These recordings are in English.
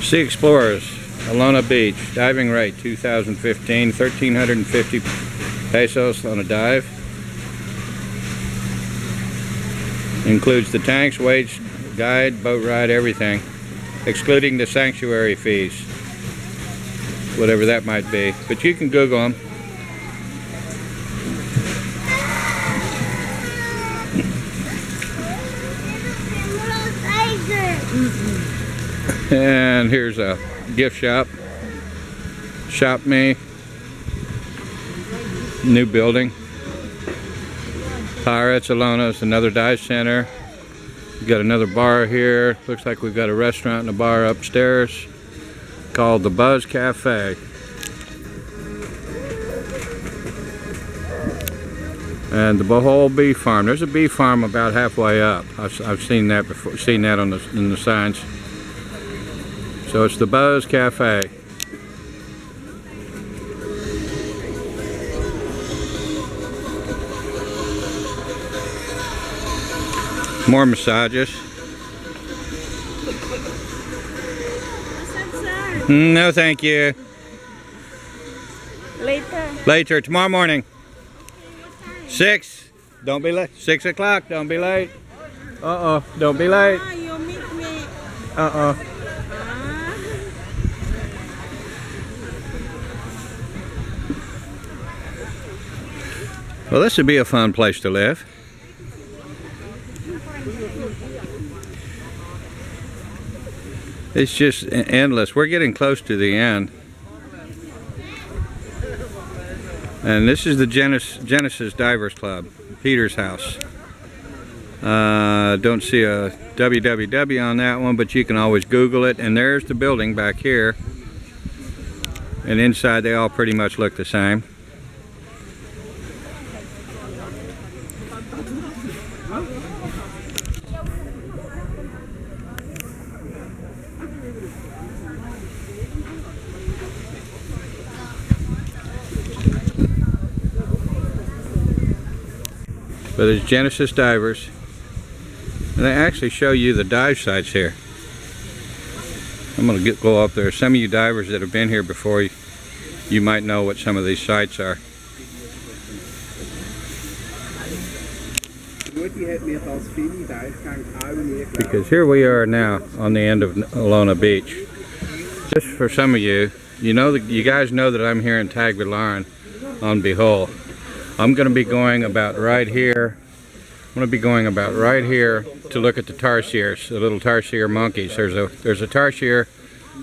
Sea Explorers, Alona Beach, diving rate 2015, 1,350 pesos on a dive. Includes the tanks, weights, guide, boat ride, everything, excluding the sanctuary fees, whatever that might be. But you can Google them. And here's a gift shop. Shop Me. New building. Pirates, Alona's, another dive center. We've got another bar here. Looks like we've got a restaurant and a bar upstairs called the Buzz Cafe. And the Bohol bee farm. There's a bee farm about halfway up. I've seen that before. Seen that on in the signs. So it's the Buzz Cafe. More massages. No, thank you. Later. Later, tomorrow morning. 6. Don't be late. 6 o'clock. Don't be late. Don't be late. You meet me. Well, this would be a fun place to live. It's just endless. We're getting close to the end. And this is the Genesis Divers Club, Peter's house. Don't see a www on that one, but you can always Google it. And there's the building back here. And inside they all pretty much look the same. But there's Genesis Divers, and they actually show you the dive sites here. I'm going to go up there. Some of you divers that have been here before, you might know what some of these sites are. Because here we are now on the end of Alona Beach. Just for some of you, you guys know that I'm here in Tagbilaran on Bohol. I'm going to be going about right here. I'm going to be going about right here to look at the tarsiers, the little tarsier monkeys. There's a tarsier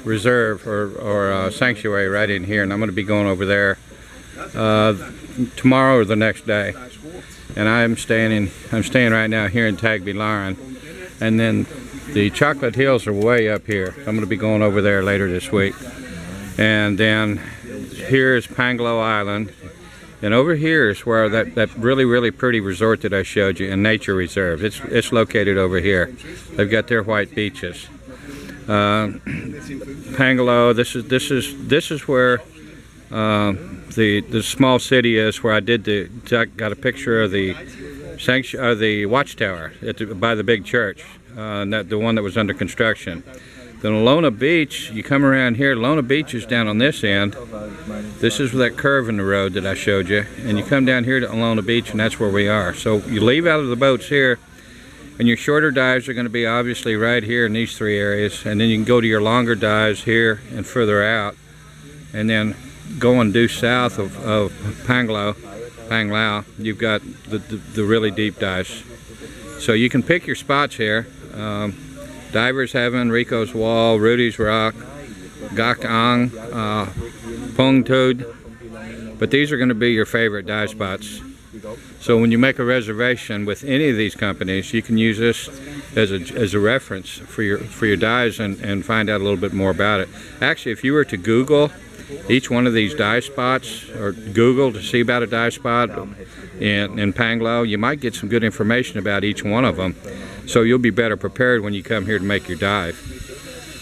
reserve or sanctuary right in here, and I'm going to be going over there tomorrow or the next day. And I'm staying right now here in Tagbilaran, and then the Chocolate Hills are way up here. I'm going to be going over there later this week. And then here's Panglao Island. And over here is where that really pretty resort that I showed you, in nature reserve. It's located over here. They've got their white beaches. Panglao. This is where the small city is, where I got a picture of the watchtower by the big church, the one that was under construction. Then Alona Beach, you come around here. Alona Beach is down on this end. This is that curve in the road that I showed you, and you come down here to Alona Beach, and that's where we are. So you leave out of the boats here, and your shorter dives are going to be obviously right here in these 3 areas, and then you can go to your longer dives here and further out, and then going due south of Panglao, you've got the really deep dives. So you can pick your spots here. Divers Heaven, Rico's Wall, Rudy's Rock, Gak Ang, Pong Tud. But these are going to be your favorite dive spots. So when you make a reservation with any of these companies, you can use this as a reference for your dives and find out a little bit more about it. Actually, if you were to Google each one of these dive spots, or Google to see about a dive spot in Panglao, you might get some good information about each one of them. So you'll be better prepared when you come here to make your dive.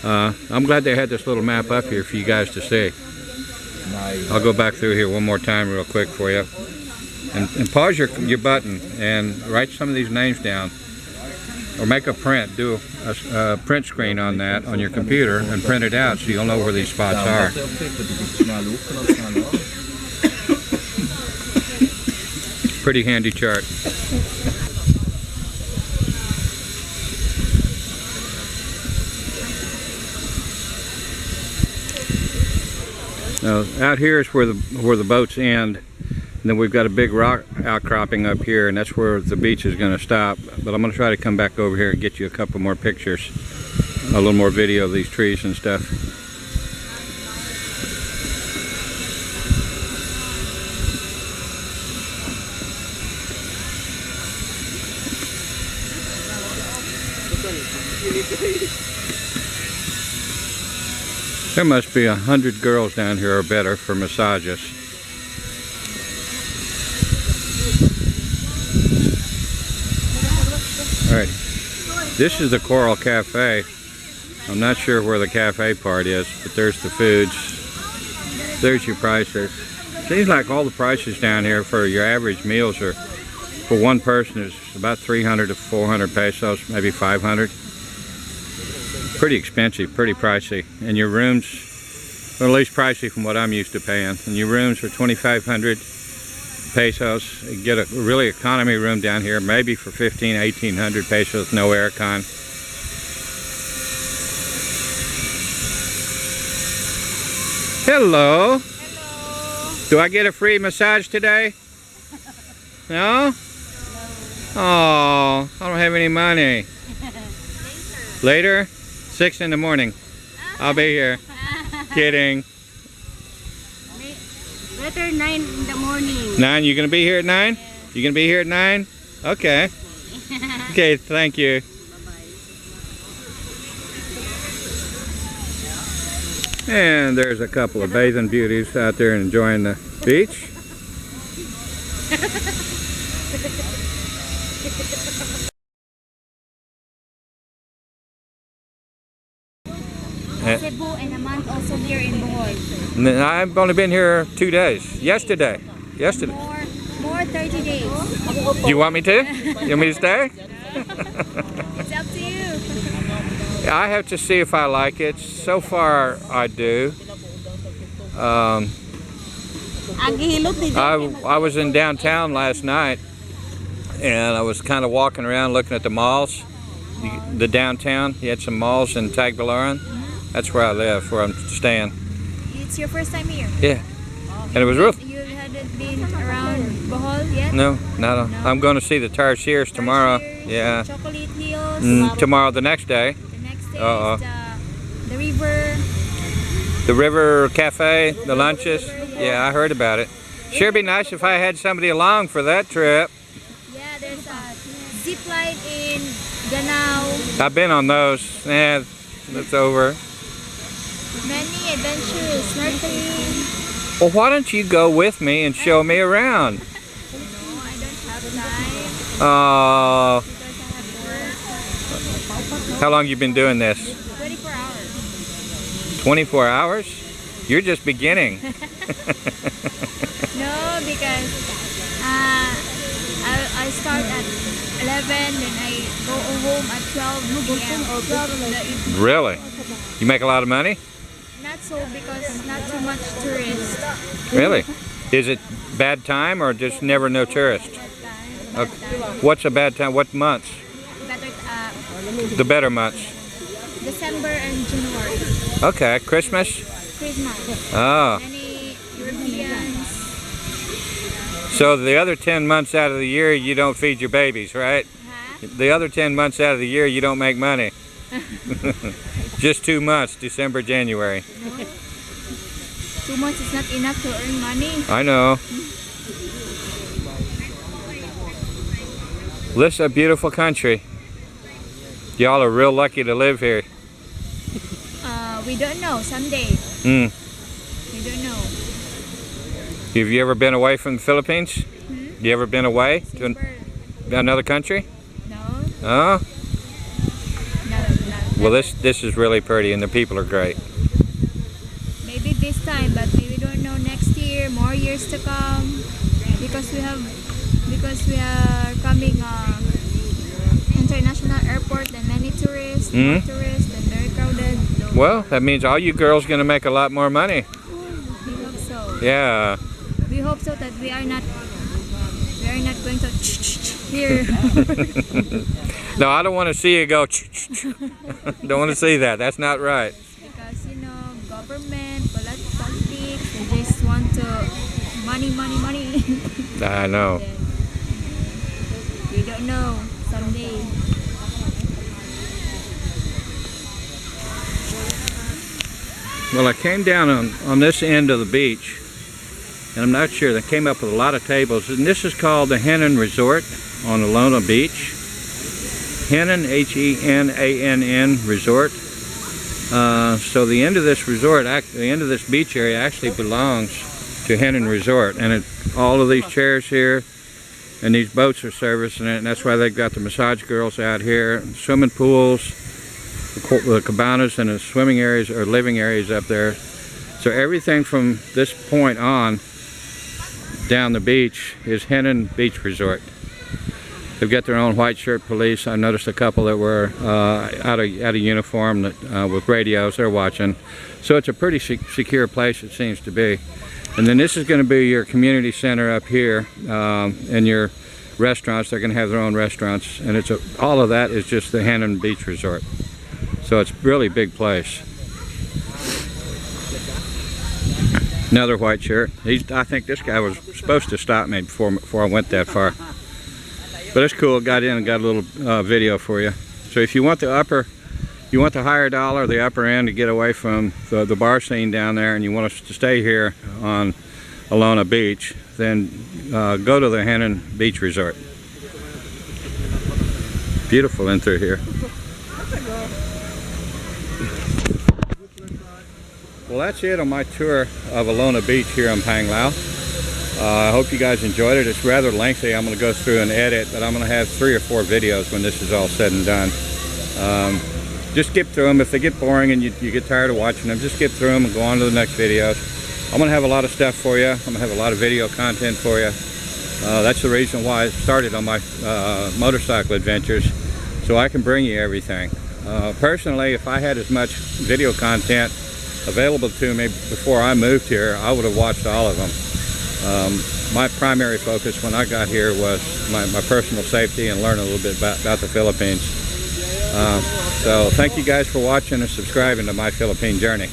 I'm glad they had this little map up here for you guys to see. I'll go back through here one more time real quick for you. And pause your button and write some of these names down. or make a print, do a print screen on that on your computer and print it out so you'll know where these spots are. Pretty handy chart. Now out here is where the boats end. And then we've got a big rock outcropping up here, and that's where the beach is going to stop. But I'm going to try to come back over here and get you a couple more pictures, a little more video of these trees and stuff. There must be 100 girls down here or better for massages. Alright, this is the Coral Cafe. I'm not sure where the cafe part is, but there's the foods. There's your prices. Seems like all the prices down here for your average meals are, for one person, is about 300 to 400 pesos, maybe 500. Pretty expensive, pretty pricey. And your rooms, or at least pricey from what I'm used to paying. And your rooms are 2,500 pesos. You get a really economy room down here, maybe for 1,800 pesos, no aircon. Hello. Hello. Do I get a free massage today? No? Oh, I don't have any money. Later? 6 in the morning. I'll be here. Kidding. Better 9 in the morning. 9? You gonna be here at 9? Yeah. You gonna be here at 9? Okay. Okay, thank you. Bye-bye. And there's a couple of bathing beauties out there enjoying the beach. Cebu and a month also here in Bohol. And I've only been here 2 days. Yesterday. More 30 days. Do you want me to? You want me to stay? It's up to you. I have to see if I like it. So far, I do. I was in downtown last night, and I was kind of walking around looking at the malls. The downtown, you had some malls in Tagbilaran. That's where I live, where I'm staying. It's your first time here? Yeah. And it was real. You hadn't been around Bohol yet? No, not. No. I'm going to see the Tarsiers tomorrow. Yeah. Chocolate Hills. Tomorrow, the next day. The next day is the river. The river cafe, the lunches. Yeah, I heard about it. Sure be nice if I had somebody along for that trip. Yeah, there's a zip line in Danao. I've been on those. Yeah, that's over. Many adventures, snorkeling. Well, why don't you go with me and show me around? No, I don't have time. Oh, Because I have work. how long you been doing this? 24 hours. 24 hours? You're just beginning. No, because I start at 11, then I go home at 12 p.m. Really? You make a lot of money? Not so, because not too much tourists. Really? Is it bad time or just never no tourist? Bad Okay. time. What's a bad time? What months? Better, The better months. December and January. Okay, Christmas? Christmas. Oh, Many Europeans. so the other 10 months out of the year you don't feed your babies, right? Huh? The other 10 months out of the year you don't make money. Just 2 months, December, January. No. 2 months is not enough to earn money. I know. This is a beautiful country. Y'all are real lucky to live here. We don't know. Someday. Hmm. We don't know. Have you ever been away from the Philippines? Hmm? You ever been away to December. another country? No. Oh? No. Well, this is really pretty and the people are great. Maybe this time, but we don't know next year, more years to come, because we are coming in international airport, then many tourists, more tourists, then very crowded. So Well, that means all you girls going to make a lot more money. we hope so. Yeah. We hope so that we are not going to here. No, I don't want to see you go. Don't want to see that. That's not right. Because you know, government, politics, they just want to money. I know. Then, we don't know someday. Well, I came down on this end of the beach, and I'm not sure. They came up with a lot of tables, and this is called the Henan Resort on Alona Beach. Henan, H-E-N-A-N-N Resort. So the end of this resort, the end of this beach area actually belongs to Henan Resort, and all of these chairs here and these boats are servicing it, and that's why they've got the massage girls out here, and swimming pools, the cabanas and the swimming areas or living areas up there. So everything from this point on down the beach is Henan Beach Resort. They've got their own white shirt police. I noticed a couple that were out of uniform that, with radios. They're watching. So it's a pretty secure place, it seems to be. And then this is going to be your community center up here, and your restaurants. They're going to have their own restaurants, and all of that is just the Henan Beach Resort. So it's a really big place. Another white shirt. I think this guy was supposed to stop me before I went that far. But it's cool. Got in and got a little video for you. So if you want the higher dollar, the upper end, to get away from the bar scene down there, and you want us to stay here on Alona Beach, then go to the Henan Beach Resort. Beautiful in through here. Well, that's it on my tour of Alona Beach here on Panglao. I hope you guys enjoyed it. It's rather lengthy. I'm going to go through and edit, but I'm going to have 3 or 4 videos when this is all said and done. Just skip through them. If they get boring and you get tired of watching them, just skip through them and go on to the next videos. I'm going to have a lot of stuff for you. I'm going to have a lot of video content for you. That's the reason why I started on my motorcycle adventures, so I can bring you everything. Personally, if I had as much video content available to me before I moved here, I would have watched all of them. My primary focus when I got here was my personal safety and learn a little bit about the Philippines. So thank you guys for watching and subscribing to My Philippine Journey.